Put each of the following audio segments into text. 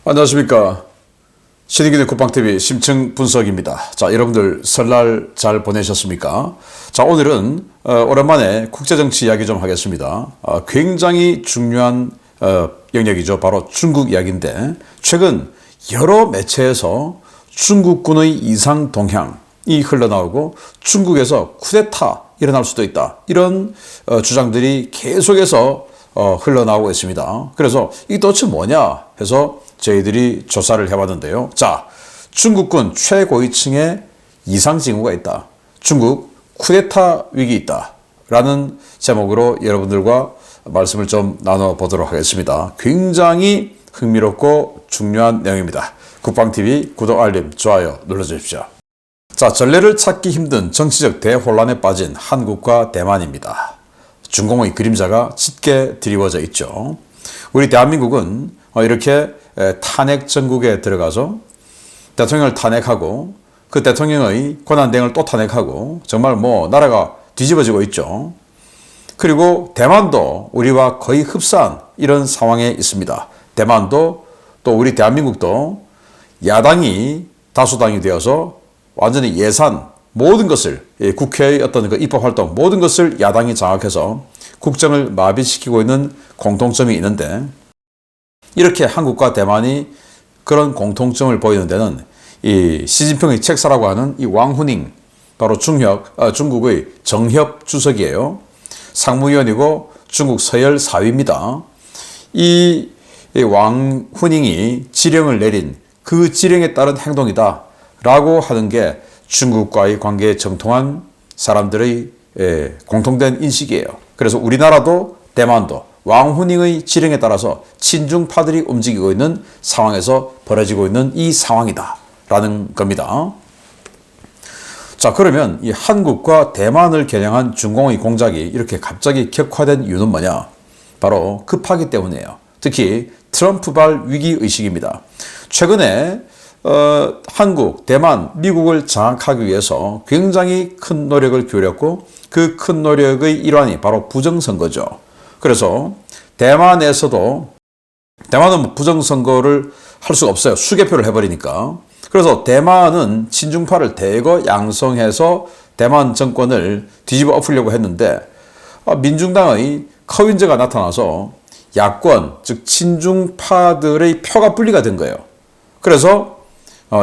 안녕하십니까. 신의균의 쿠팡TV 심층 분석입니다. 자, 여러분들 설날 잘 보내셨습니까? 자, 오늘은 오랜만에 국제정치 이야기 좀 하겠습니다. 굉장히 중요한 영역이죠. 바로 중국 이야기인데, 최근 여러 매체에서 중국군의 이상 동향이 흘러나오고 중국에서 쿠데타 일어날 수도 있다, 이런 주장들이 계속해서 흘러나오고 있습니다. 그래서 이게 도대체 뭐냐 해서 저희들이 조사를 해봤는데요. 자, 중국군 최고위층에 이상 징후가 있다, 중국 쿠데타 위기 있다 라는 제목으로 여러분들과 말씀을 좀 나눠보도록 하겠습니다. 굉장히 흥미롭고 중요한 내용입니다. 쿠팡TV 구독, 알림, 좋아요 눌러주십시오. 자, 전례를 찾기 힘든 정치적 대혼란에 빠진 한국과 대만입니다. 중공의 그림자가 짙게 드리워져 있죠. 우리 대한민국은 이렇게 탄핵 전국에 들어가서 대통령을 탄핵하고 그 대통령의 권한대행을 또 탄핵하고 정말 나라가 뒤집어지고 있죠. 그리고 대만도 우리와 거의 흡사한 이런 상황에 있습니다. 대만도 또 우리 대한민국도 야당이 다수당이 되어서 완전히 예산 모든 것을, 국회의 어떤 그 입법활동 모든 것을 야당이 장악해서 국정을 마비시키고 있는 공통점이 있는데, 이렇게 한국과 대만이 그런 공통점을 보이는 데는 이 시진핑의 책사라고 하는 이 왕후닝, 바로 중국의 정협 주석이에요. 상무위원이고 중국 서열 4위입니다. 이 왕후닝이 지령을 내린 그 지령에 따른 행동이다 라고 하는 게 중국과의 관계에 정통한 사람들의 공통된 인식이에요. 그래서 우리나라도 대만도 왕후닝의 지령에 따라서 친중파들이 움직이고 있는 상황에서 벌어지고 있는 이 상황이다 라는 겁니다. 자, 그러면 이 한국과 대만을 겨냥한 중공의 공작이 이렇게 갑자기 격화된 이유는 뭐냐? 바로 급하기 때문이에요. 특히 트럼프발 위기의식입니다. 최근에 한국, 대만, 미국을 장악하기 위해서 굉장히 큰 노력을 기울였고, 그 큰 노력의 일환이 바로 부정선거죠. 그래서 대만에서도, 대만은 부정선거를 할 수가 없어요. 수개표를 해버리니까. 그래서 대만은 친중파를 대거 양성해서 대만 정권을 뒤집어 엎으려고 했는데, 민중당의 커윈저가 나타나서 야권, 즉 친중파들의 표가 분리가 된 거예요. 그래서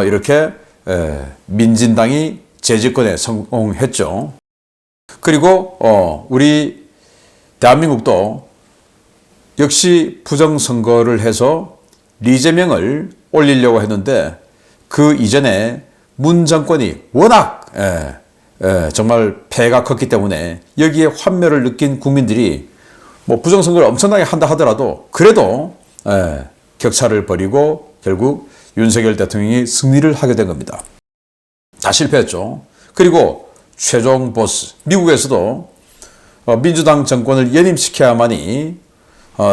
이렇게 민진당이 재집권에 성공했죠. 그리고 우리 대한민국도 역시 부정선거를 해서 리재명을 올리려고 했는데, 그 이전에 문 정권이 워낙 정말 폐가 컸기 때문에 여기에 환멸을 느낀 국민들이 부정선거를 엄청나게 한다 하더라도 그래도 격차를 벌이고 결국 윤석열 대통령이 승리를 하게 된 겁니다. 다 실패했죠. 그리고 최종 보스, 미국에서도 민주당 정권을 연임시켜야만이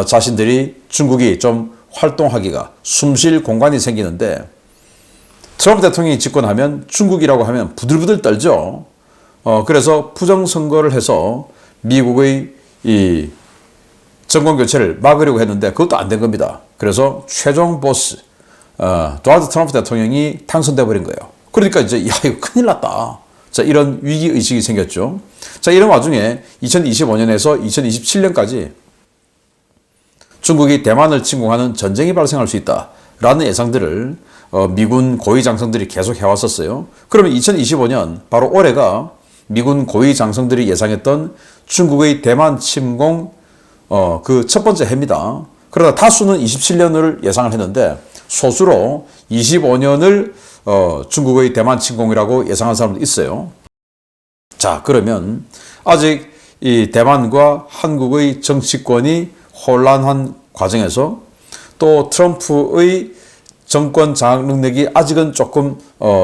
자신들이 중국이 좀 활동하기가, 숨쉴 공간이 생기는데, 트럼프 대통령이 집권하면 중국이라고 하면 부들부들 떨죠. 그래서 부정선거를 해서 미국의 이 정권 교체를 막으려고 했는데 그것도 안 된 겁니다. 그래서 최종 보스 도널드 트럼프 대통령이 당선돼 버린 거예요. 그러니까 이제 이거 큰일 났다. 자, 이런 위기 의식이 생겼죠. 자, 이런 와중에 2025년에서 2027년까지 중국이 대만을 침공하는 전쟁이 발생할 수 있다라는 예상들을 미군 고위 장성들이 계속 해왔었어요. 그러면 2025년, 바로 올해가 미군 고위 장성들이 예상했던 중국의 대만 침공 그 첫 번째 해입니다. 그러다 다수는 27년을 예상을 했는데 소수로 25년을 중국의 대만 침공이라고 예상한 사람도 있어요. 자, 그러면 아직 이 대만과 한국의 정치권이 혼란한 과정에서 또 트럼프의 정권 장악 능력이 아직은 조금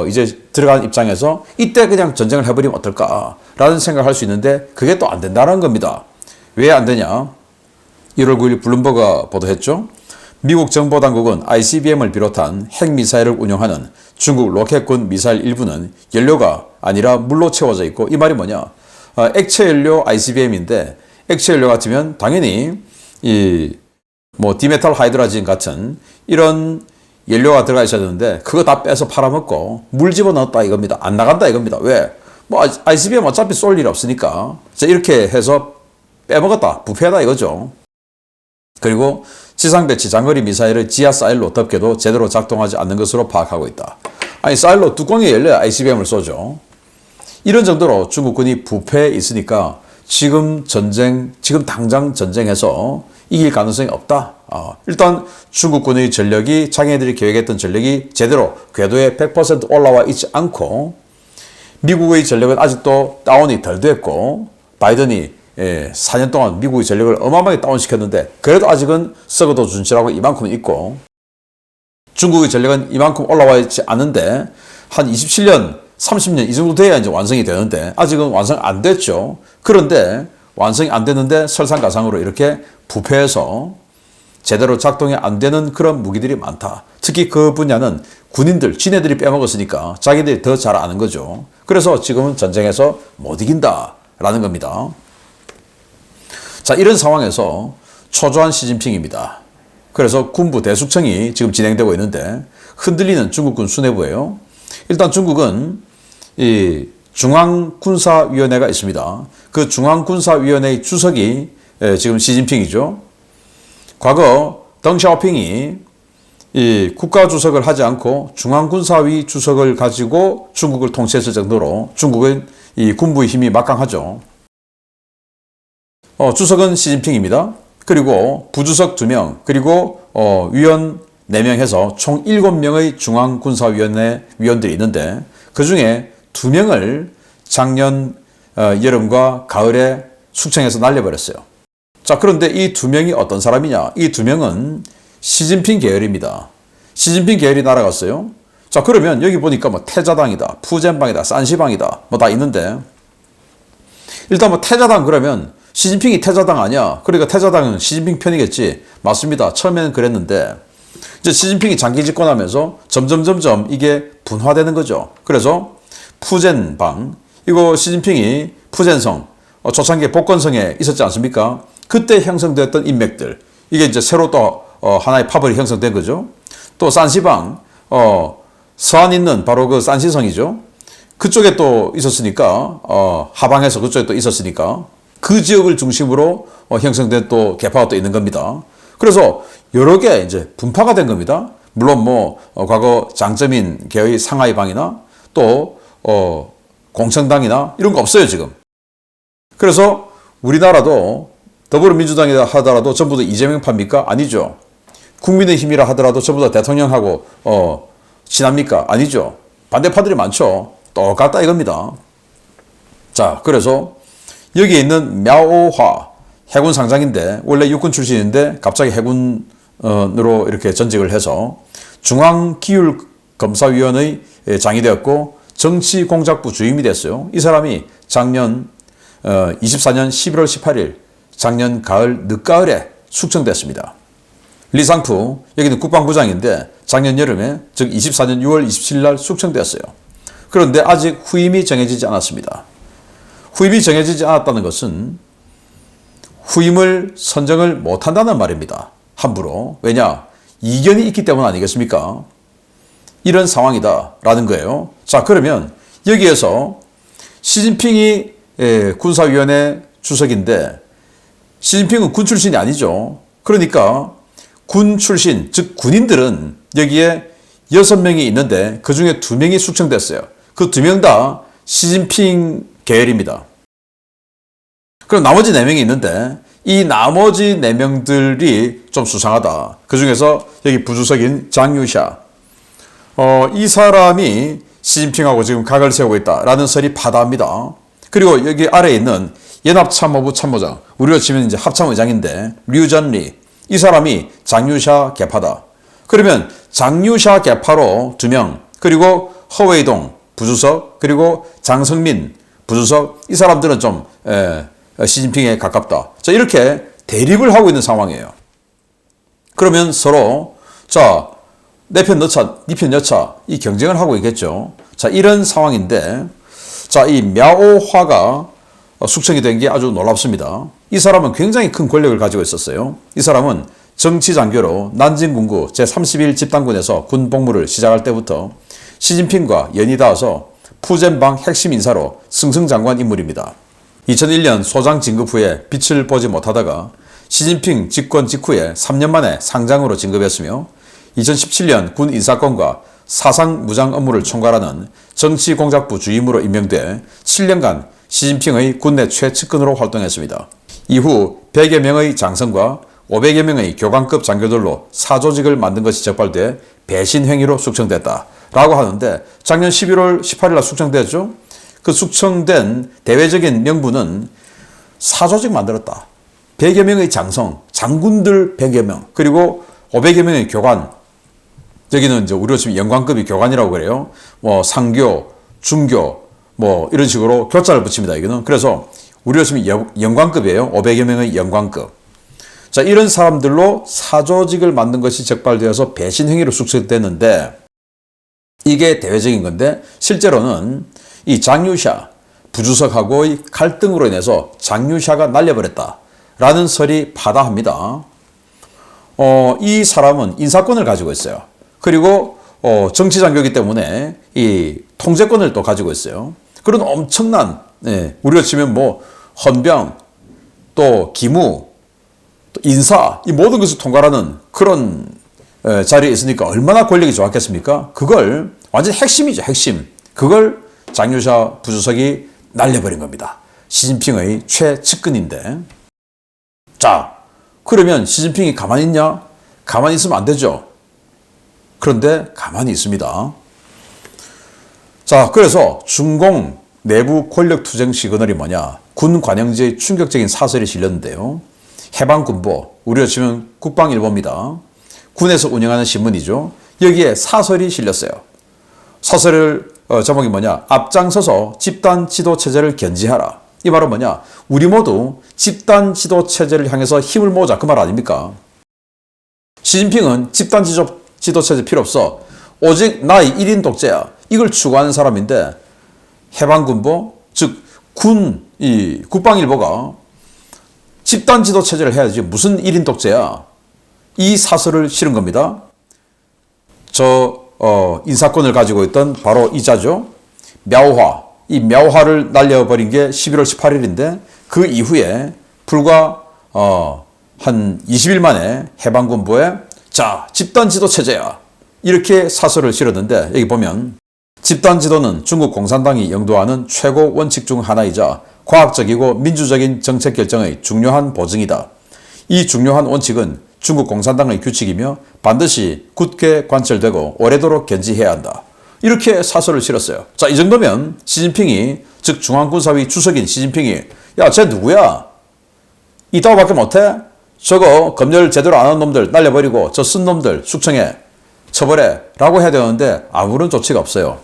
이제 들어간 입장에서 이때 그냥 전쟁을 해버리면 어떨까라는 생각을 할 수 있는데, 그게 또 안 된다는 겁니다. 왜 안 되냐? 1월 9일 블룸버그가 보도했죠. 미국 정보당국은 ICBM을 비롯한 핵미사일을 운용하는 중국 로켓군 미사일 일부는 연료가 아니라 물로 채워져 있고, 이 말이 뭐냐? 액체 연료 ICBM인데, 액체 연료 같으면 당연히 디메탈 하이드라진 같은 이런 연료가 들어가 있어야 되는데 그거 다 빼서 팔아먹고 물 집어넣었다 이겁니다. 안 나간다 이겁니다. 왜? 뭐 ICBM 어차피 쏠 일 없으니까 이렇게 해서 빼먹었다. 부패다 이거죠. 그리고 지상배치 장거리 미사일의 지하 사일로 덮개도 제대로 작동하지 않는 것으로 파악하고 있다. 아니 사일로 뚜껑이 열려야 ICBM을 쏘죠. 이런 정도로 중국군이 부패해 있으니까 지금 당장 전쟁에서 이길 가능성이 없다. 일단 중국군의 전력이 자기네들이 계획했던 전력이 제대로 궤도에 100% 올라와 있지 않고 미국의 전력은 아직도 다운이 덜 됐고 바이든이 4년 동안 미국의 전력을 어마어마하게 다운시켰는데 그래도 아직은 썩어도 준치라고 이만큼 있고 중국의 전력은 이만큼 올라와 있지 않은데 한 27년, 30년 이 정도 돼야 이제 완성이 되는데 아직은 완성 안 됐죠. 그런데 완성이 안 됐는데 설상가상으로 이렇게 부패해서 제대로 작동이 안 되는 그런 무기들이 많다. 특히 그 분야는 군인들, 지네들이 빼먹었으니까 자기들이 더 잘 아는 거죠. 그래서 지금은 전쟁에서 못 이긴다라는 겁니다. 자, 이런 상황에서 초조한 시진핑입니다. 그래서 군부 대숙청이 지금 진행되고 있는데 흔들리는 중국군 수뇌부예요. 일단 중국은 이 중앙군사위원회가 있습니다. 그 중앙군사위원회의 주석이 지금 시진핑이죠. 과거 덩샤오핑이 이 국가주석을 하지 않고 중앙군사위 주석을 가지고 중국을 통치했을 정도로 중국은 이 군부의 힘이 막강하죠. 주석은 시진핑입니다. 그리고 부주석 2명, 그리고 위원 4명 해서 총 7명의 중앙군사위원회 위원들이 있는데 그 중에 2명을 작년 여름과 가을에 숙청해서 날려버렸어요. 자, 그런데 이 2명이 어떤 사람이냐? 이 2명은 시진핑 계열입니다. 시진핑 계열이 날아갔어요. 자, 그러면 여기 보니까 뭐 태자당이다, 푸젠방이다, 산시방이다, 뭐 다 있는데 일단 뭐 태자당 그러면 시진핑이 태자당 아니야? 그러니까 태자당은 시진핑 편이겠지. 맞습니다. 처음에는 그랬는데 이제 시진핑이 장기 집권하면서 점점 이게 분화되는 거죠. 그래서 푸젠방, 이거 시진핑이 푸젠성, 초창기 복건성에 있었지 않습니까? 그때 형성되었던 인맥들, 이게 이제 새로 또 하나의 파벌이 형성된 거죠. 또 산시방, 서안 있는 바로 그 산시성이죠. 그쪽에 또 있었으니까, 하방에서 그쪽에 또 있었으니까 그 지역을 중심으로 형성된 또 계파가 또 있는 겁니다. 그래서 여러 개 이제 분파가 된 겁니다. 물론 뭐 과거 장쩌민 계의 상하이방이나 또 공천당이나 이런 거 없어요 지금. 그래서 우리나라도 더불어민주당이라 하더라도 전부 다 이재명파입니까? 아니죠. 국민의힘이라 하더라도 전부 다 대통령하고 친합니까? 아니죠. 반대파들이 많죠. 똑같다 이겁니다. 자, 그래서 여기에 있는 мя오화 해군 상장인데 원래 육군 출신인데 갑자기 해군으로 이렇게 전직을 해서 중앙기율검사위원회 장이 되었고 정치공작부 주임이 됐어요. 이 사람이 작년 24년 11월 18일 작년 가을 늦가을에 숙청됐습니다. 리상푸 여기는 국방부장인데 작년 여름에 즉 24년 6월 27일 날 숙청됐어요. 그런데 아직 후임이 정해지지 않았습니다. 후임이 정해지지 않았다는 것은 후임을 선정을 못한다는 말입니다. 함부로. 왜냐? 이견이 있기 때문 아니겠습니까? 이런 상황이다라는 거예요. 자, 그러면 여기에서 시진핑이 군사위원회 주석인데 시진핑은 군 출신이 아니죠. 그러니까 군 출신, 즉 군인들은 여기에 6명이 있는데 그 중에 2명이 숙청됐어요. 그 2명 다 시진핑 계열입니다. 그럼 나머지 4명이 있는데 이 나머지 4명들이 좀 수상하다. 그 중에서 여기 부주석인 장유샤. 이 사람이 시진핑하고 지금 각을 세우고 있다라는 설이 파다합니다. 그리고 여기 아래에 있는 연합참모부 참모장, 우리로 치면 이제 합참의장인데 류전리, 이 사람이 장유샤 계파다. 그러면 장유샤 계파로 2명, 그리고 허웨이동 부주석, 그리고 장성민 부주석, 이 사람들은 좀 시진핑에 가깝다. 자, 이렇게 대립을 하고 있는 상황이에요. 그러면 서로 자, 내 편 넣자, 네 편 넣자, 이 경쟁을 하고 있겠죠. 자, 이런 상황인데 자, 이 мя오화가 숙청이 된 게 아주 놀랍습니다. 이 사람은 굉장히 큰 권력을 가지고 있었어요. 이 사람은 정치장교로 난징군구 제31 집단군에서 군 복무를 시작할 때부터 시진핑과 연이 닿아서 푸젠방 핵심 인사로 승승장구한 인물입니다. 2001년 소장 진급 후에 빛을 보지 못하다가 시진핑 집권 직후에 3년 만에 상장으로 진급했으며 2017년 군 인사권과 사상 무장 업무를 총괄하는 정치공작부 주임으로 임명돼 7년간 시진핑의 군내 최측근으로 활동했습니다. 이후 100여 명의 장성과 500여 명의 교관급 장교들로 사조직을 만든 것이 적발돼 배신 행위로 숙청됐다 라고 하는데 작년 11월 18일 날 숙청됐죠. 그 숙청된 대외적인 명분은 사조직 만들었다. 100여 명의 장성, 장군들 100여 명, 그리고 500여 명의 교관. 여기는 이제 우리로 치면 영관급이 교관이라고 그래요. 뭐 상교, 중교, 뭐 이런 식으로 교자를 붙입니다. 이거는. 그래서 우리로 치면 영관급이에요. 500여 명의 영관급. 자, 이런 사람들로 사조직을 만든 것이 적발되어서 배신 행위로 숙청됐는데 이게 대외적인 건데 실제로는 이 장유샤 부주석하고의 갈등으로 인해서 장유샤가 날려버렸다라는 설이 파다합니다. 이 사람은 인사권을 가지고 있어요. 그리고 정치장교이기 때문에 이 통제권을 또 가지고 있어요. 그런 엄청난 우리가 치면 뭐 헌병 또 기무 또 인사 이 모든 것을 통괄하는 그런 자리에 있으니까 얼마나 권력이 좋았겠습니까? 그걸 완전 핵심이죠. 핵심. 그걸 장유샤 부주석이 날려버린 겁니다. 시진핑의 최측근인데. 자, 그러면 시진핑이 가만히 있냐? 가만히 있으면 안 되죠. 그런데 가만히 있습니다. 자, 그래서 중공 내부 권력 투쟁 시그널이 뭐냐? 군 관영지의 충격적인 사설이 실렸는데요. 해방군보, 우리로 치면 국방일보입니다. 군에서 운영하는 신문이죠. 여기에 사설이 실렸어요. 사설을 제목이 뭐냐? 앞장서서 집단 지도 체제를 견지하라. 이 말은 뭐냐? 우리 모두 집단 지도 체제를 향해서 힘을 모으자. 그 말 아닙니까? 시진핑은 집단 지도 체제 필요 없어. 오직 나의 1인 독재야. 이걸 추구하는 사람인데 해방군보, 즉 이 국방일보가 집단 지도 체제를 해야지 무슨 1인 독재야. 이 사설을 실은 겁니다. 인사권을 가지고 있던 바로 이자죠. мя오화. 이 мя오화를 날려버린 게 11월 18일인데 그 이후에 불과 한 20일 만에 해방군부에 자, 집단 지도 체제야. 이렇게 사설을 실었는데 여기 보면 집단 지도는 중국 공산당이 영도하는 최고 원칙 중 하나이자 과학적이고 민주적인 정책 결정의 중요한 보증이다. 이 중요한 원칙은 중국 공산당의 규칙이며 반드시 굳게 관철되고 오래도록 견지해야 한다. 이렇게 사설을 실었어요. 자, 이 정도면 시진핑이, 즉 중앙군사위 주석인 시진핑이 야, 쟤 누구야? 이따위밖에 못해? 저거 검열 제대로 안 한 놈들 날려버리고 저 쓴 놈들 숙청해, 처벌해 라고 해야 되는데 아무런 조치가 없어요.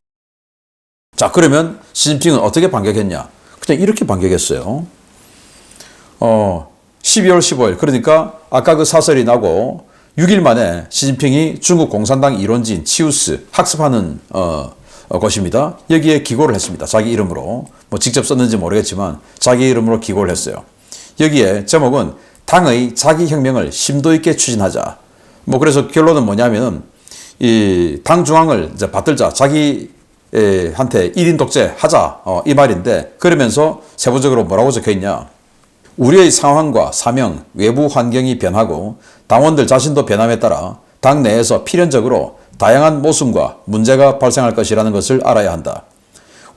자, 그러면 시진핑은 어떻게 반격했냐? 그냥 이렇게 반격했어요. 12월 15일, 그러니까 아까 그 사설이 나고 6일 만에 시진핑이 중국 공산당 이론지인 치우스 학습하는 것입니다. 여기에 기고를 했습니다. 자기 이름으로. 뭐 직접 썼는지 모르겠지만 자기 이름으로 기고를 했어요. 여기에 제목은 당의 자기혁명을 심도 있게 추진하자. 뭐 그래서 결론은 뭐냐면은 이 당 중앙을 이제 받들자. 자기한테 1인 독재 하자. 이 말인데 그러면서 세부적으로 뭐라고 적혀 있냐? 우리의 상황과 사명, 외부 환경이 변하고 당원들 자신도 변함에 따라 당 내에서 필연적으로 다양한 모순과 문제가 발생할 것이라는 것을 알아야 한다.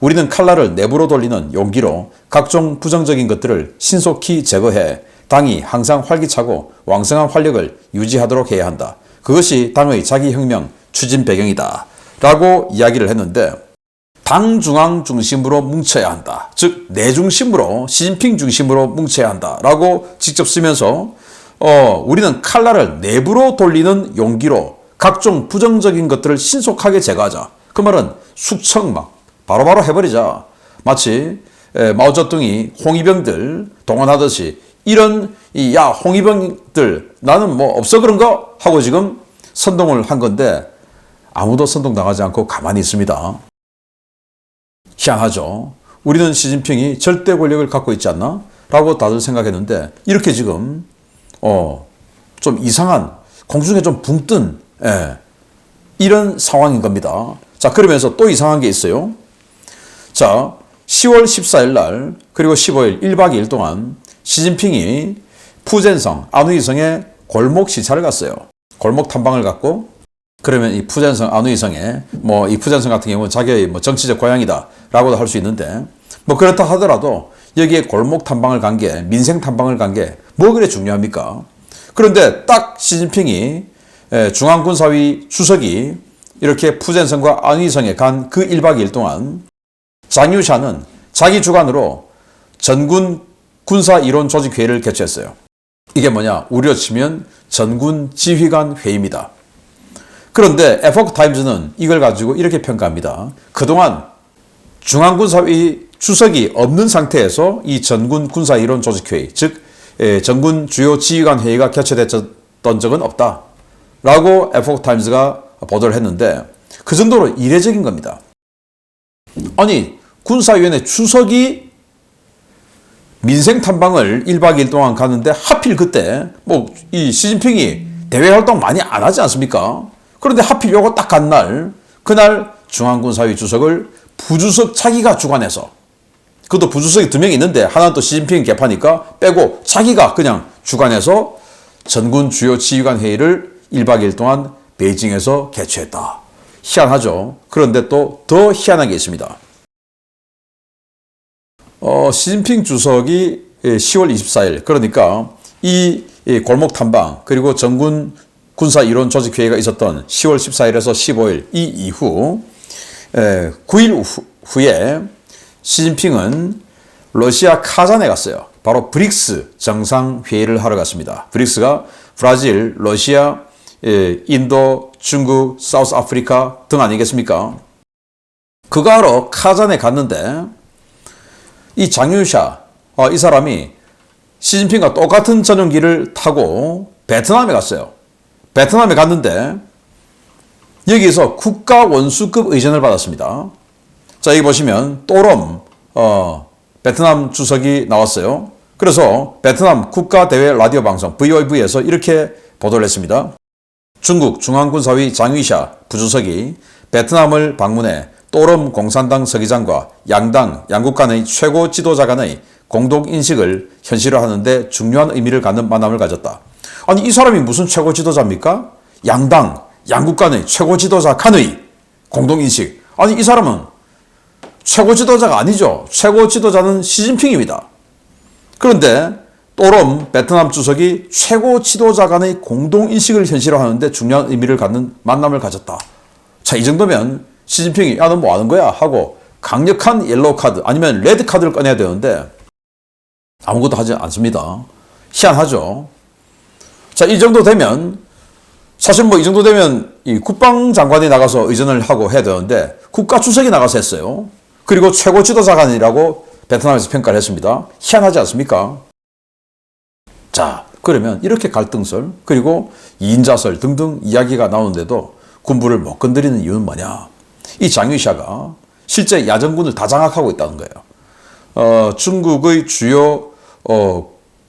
우리는 칼날을 내부로 돌리는 용기로 각종 부정적인 것들을 신속히 제거해 당이 항상 활기차고 왕성한 활력을 유지하도록 해야 한다. 그것이 당의 자기혁명 추진 배경이다. 라고 이야기를 했는데 당 중앙 중심으로 뭉쳐야 한다. 즉 내 중심으로 시진핑 중심으로 뭉쳐야 한다. 라고 직접 쓰면서 우리는 칼날을 내부로 돌리는 용기로 각종 부정적인 것들을 신속하게 제거하자. 그 말은 숙청 막 바로바로 해버리자. 마치 마오쩌둥이 홍위병들 동원하듯이 이런 야 홍위병들 나는 뭐 없어 그런 거 하고 지금 선동을 한 건데 아무도 선동당하지 않고 가만히 있습니다. 희한하죠. 우리는 시진핑이 절대 권력을 갖고 있지 않나? 라고 다들 생각했는데 이렇게 지금 좀 이상한, 공중에 좀 붕 뜬, 이런 상황인 겁니다. 자, 그러면서 또 이상한 게 있어요. 자, 10월 14일 날, 그리고 15일 1박 2일 동안 시진핑이 푸젠성, 안후이성에 골목 시찰을 갔어요. 골목 탐방을 갔고, 그러면 이 푸젠성, 안후이성에, 이 푸젠성 같은 경우는 자기의 정치적 고향이다, 라고도 할 수 있는데, 그렇다 하더라도, 여기에 골목 탐방을 간 게, 민생 탐방을 간 게, 그래 중요합니까? 그런데 딱 시진핑이 중앙군사위 주석이 이렇게 푸젠성과 안후이성에 간 그 1박 2일 동안 장유샤는 자기 주관으로 전군 군사이론조직회의를 개최했어요. 이게 뭐냐? 우리로 치면 전군 지휘관 회의입니다. 그런데 에포크타임즈는 이걸 가지고 이렇게 평가합니다. 그동안 중앙군사위 주석이 없는 상태에서 이 전군 군사이론조직회의, 즉 전군 주요 지휘관 회의가 개최됐던 적은 없다, 라고 에포크타임즈가 보도를 했는데, 그 정도로 이례적인 겁니다. 아니, 군사위원회 주석이 민생 탐방을 1박 2일 동안 가는데 하필 그때 이 시진핑이 대외 활동 많이 안 하지 않습니까? 그런데 하필 요거 딱 간 날, 그날 중앙군사위 주석을 부주석 자기가 주관해서, 그것도 부주석이 2명 있는데 하나는 또 시진핑 개파니까 빼고 자기가 그냥 주관해서 전군 주요 지휘관 회의를 1박 2일 동안 베이징에서 개최했다. 희한하죠. 그런데 또 더 희한한 게 있습니다. 시진핑 주석이 10월 24일, 그러니까 이 골목 탐방, 그리고 전군 군사 이론 조직 회의가 있었던 10월 14일에서 15일 이 이후 9일 후에 시진핑은 러시아 카잔에 갔어요. 바로 브릭스 정상회의를 하러 갔습니다. 브릭스가 브라질, 러시아, 인도, 중국, 사우스 아프리카 등 아니겠습니까? 그거 하러 카잔에 갔는데 이 장유샤, 이 사람이 시진핑과 똑같은 전용기를 타고 베트남에 갔어요. 베트남에 갔는데 여기서 국가 원수급 의전을 받았습니다. 자, 여기 보시면 또롬 베트남 주석이 나왔어요. 그래서 베트남 국가대외 라디오 방송 VOV에서 이렇게 보도를 했습니다. 중국 중앙군사위 장위샤 부주석이 베트남을 방문해 또롬 공산당 서기장과 양국 간의 최고 지도자 간의 공동인식을 현실화하는 데 중요한 의미를 갖는 만남을 가졌다. 아니, 이 사람이 무슨 최고 지도자입니까? 양국 간의 최고 지도자 간의 공동인식. 아니, 이 사람은 최고 지도자가 아니죠. 최고 지도자는 시진핑입니다. 그런데 또롬 베트남 주석이 최고 지도자 간의 공동인식을 현실화하는 데 중요한 의미를 갖는 만남을 가졌다. 자, 이 정도면 시진핑이 야, 너 뭐 하는 거야? 하고 강력한 옐로우 카드 아니면 레드 카드를 꺼내야 되는데 아무것도 하지 않습니다. 희한하죠. 자, 이 정도 되면 사실 이 정도 되면 이 국방장관이 나가서 의전을 하고 해야 되는데 국가주석이 나가서 했어요. 그리고 최고 지도자간이라고 베트남에서 평가를 했습니다. 희한하지 않습니까? 자, 그러면 이렇게 갈등설 그리고 이인자설 등등 이야기가 나오는데도 군부를 못 건드리는 이유는 뭐냐? 이 장유샤가 실제 야전군을 다 장악하고 있다는 거예요. 중국의 주요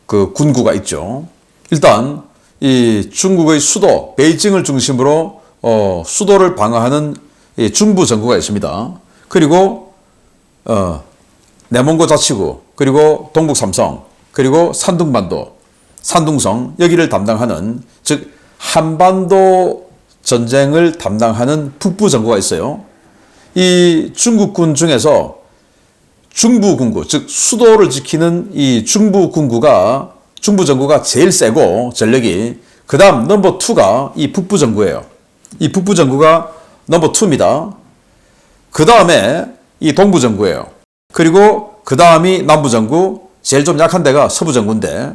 그 군구가 있죠. 일단 이 중국의 수도 베이징을 중심으로 수도를 방어하는 이 중부 정부가 있습니다. 그리고 내몽고 자치구, 그리고 동북 삼성, 그리고 산둥성 여기를 담당하는, 즉 한반도 전쟁을 담당하는 북부 정부가 있어요. 이 중국군 중에서 중부군구, 즉 수도를 지키는 이 중부 정부가 제일 세고 전력이, 그 다음 넘버 2가 이 북부 정부예요. 이 북부 정부가 넘버 2입니다. 그 다음에 이 동부 정부예요. 그리고 그 다음이 남부 정부, 제일 좀 약한 데가 서부 정부인데,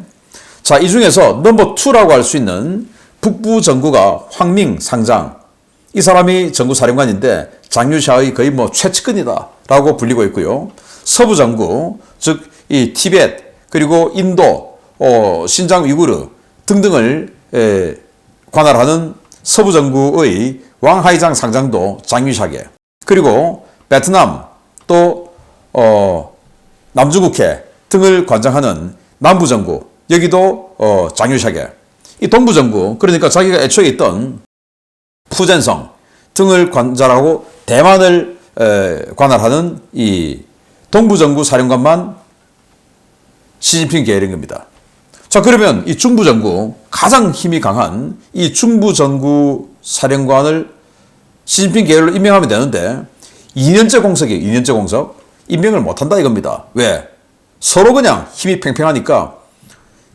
자, 이 중에서 넘버 2라고 할 수 있는 북부 정부가 황밍 상장, 이 사람이 정부사령관인데 장유샤의 거의 최측근이다 라고 불리고 있고요. 서부 정부, 즉 이 티벳, 그리고 인도, 신장 위구르 등등을 관할하는 서부 정부의 왕하이장 상장도 장유샤계, 그리고 베트남 또 남중국해 등을 관장하는 남부 정부, 여기도 장유샤계. 이 동부정부, 그러니까 자기가 애초에 있던 푸젠성 등을 관할하고 대만을 관할하는 이 동부정부 사령관만 시진핑 계열인 겁니다. 자, 그러면 이 중부정부, 가장 힘이 강한 이 중부정부 사령관을 시진핑 계열로 임명하면 되는데 2년째 공석이에요. 2년째 공석. 임명을 못한다 이겁니다. 왜? 서로 그냥 힘이 팽팽하니까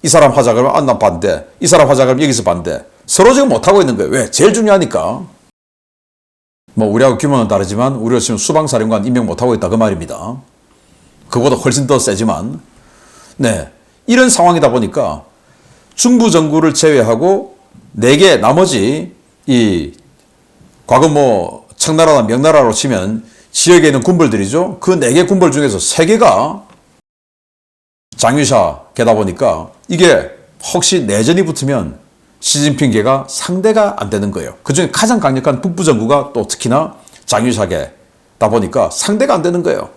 이 사람 하자 그러면 난 반대, 이 사람 하자 그러면 여기서 반대. 서로 지금 못하고 있는 거예요. 왜? 제일 중요하니까. 뭐 우리하고 규모는 다르지만 우리가 지금 수방사령관 임명 못하고 있다 그 말입니다. 그보다 훨씬 더 세지만. 네, 이런 상황이다 보니까 중부정부를 제외하고 4개 나머지 이 과거 뭐 청나라나 명나라로 치면 지역에 있는 군벌들이죠. 그 4개 군벌 중에서 3개가 장유샤계다 보니까 이게 혹시 내전이 붙으면 시진핑계가 상대가 안 되는 거예요. 그중에 가장 강력한 북부정부가 또 특히나 장유샤계다 보니까 상대가 안 되는 거예요.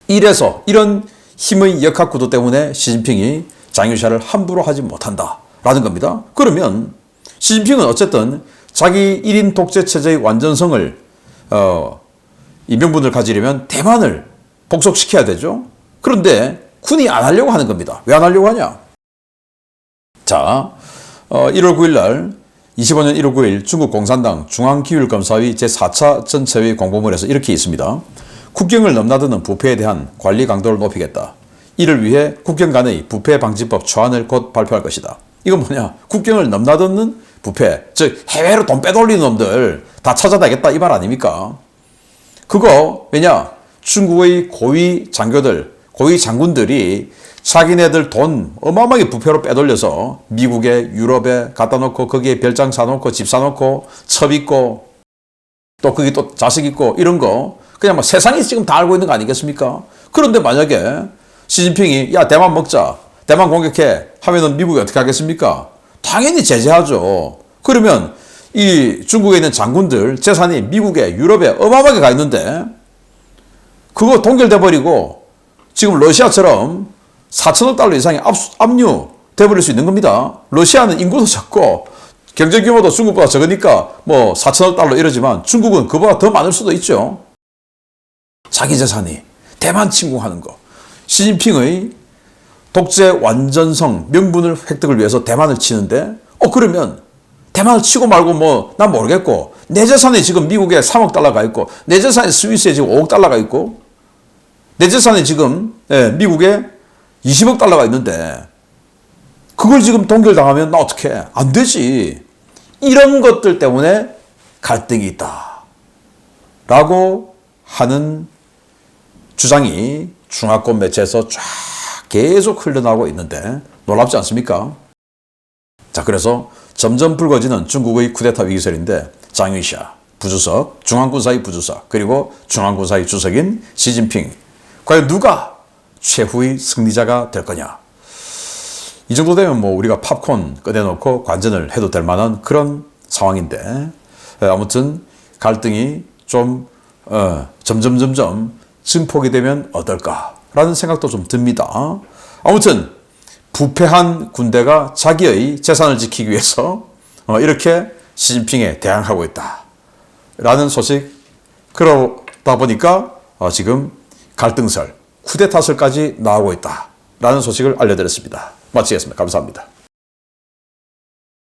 이래서 이런 힘의 역학구도 때문에 시진핑이 장유샤를 함부로 하지 못한다라는 겁니다. 그러면 시진핑은 어쨌든 자기 1인 독재 체제의 완전성을 이 명분을 가지려면 대만을 복속시켜야 되죠. 그런데 군이 안 하려고 하는 겁니다. 왜 안 하려고 하냐? 자, 1월 9일 날 25년 1월 9일 중국 공산당 중앙기율검사위 제4차 전체회 공보문에서 이렇게 있습니다. 국경을 넘나드는 부패에 대한 관리 강도를 높이겠다. 이를 위해 국경 간의 부패 방지법 초안을 곧 발표할 것이다. 이건 뭐냐? 국경을 넘나드는 부패, 즉 해외로 돈 빼돌리는 놈들 다 찾아내겠다 이 말 아닙니까? 그거 왜냐? 중국의 고위 장교들, 고위 장군들이 자기네들 돈 어마어마하게 부패로 빼돌려서 미국에 유럽에 갖다 놓고 거기에 별장 사놓고 집 사놓고 첩 있고 또 거기 또 자식 있고 이런 거 그냥 뭐 세상이 지금 다 알고 있는 거 아니겠습니까? 그런데 만약에 시진핑이 야 대만 먹자, 대만 공격해 하면은 미국이 어떻게 하겠습니까? 당연히 제재하죠. 그러면 이 중국에 있는 장군들 재산이 미국에 유럽에 어마어마하게 가 있는데 그거 동결돼 버리고 지금 러시아처럼 4천억 달러 이상의 압류 돼버릴 수 있는 겁니다. 러시아는 인구도 적고 경제 규모도 중국보다 적으니까 뭐 4천억 달러 이러지만 중국은 그보다 더 많을 수도 있죠. 자기 재산이 대만 침공하는 거. 시진핑의 독재 완전성 명분을 획득을 위해서 대만을 치는데 그러면 대만을 치고 말고 뭐 난 모르겠고 내 재산이 지금 미국에 3억 달러가 있고 내 재산이 스위스에 지금 5억 달러가 있고 내 재산이 지금 미국에 20억 달러가 있는데 그걸 지금 동결당하면 나 어떡해? 안 되지. 이런 것들 때문에 갈등이 있다. 라고 하는 주장이 중화권 매체에서 쫙 계속 흘러나오고 있는데 놀랍지 않습니까? 자, 그래서 점점 불거지는 중국의 쿠데타 위기설인데 장유샤 부주석, 중앙군사위 부주석, 그리고 중앙군사위 주석인 시진핑. 과연 누가 최후의 승리자가 될 거냐? 이 정도 되면 뭐 우리가 팝콘 꺼내놓고 관전을 해도 될 만한 그런 상황인데 아무튼 갈등이 좀 점점 증폭이 되면 어떨까라는 생각도 좀 듭니다. 아무튼 부패한 군대가 자기의 재산을 지키기 위해서 이렇게 시진핑에 대항하고 있다라는 소식. 그러다 보니까 지금 갈등설, 쿠데타설까지 나오고 있다라는 소식을 알려드렸습니다. 마치겠습니다. 감사합니다.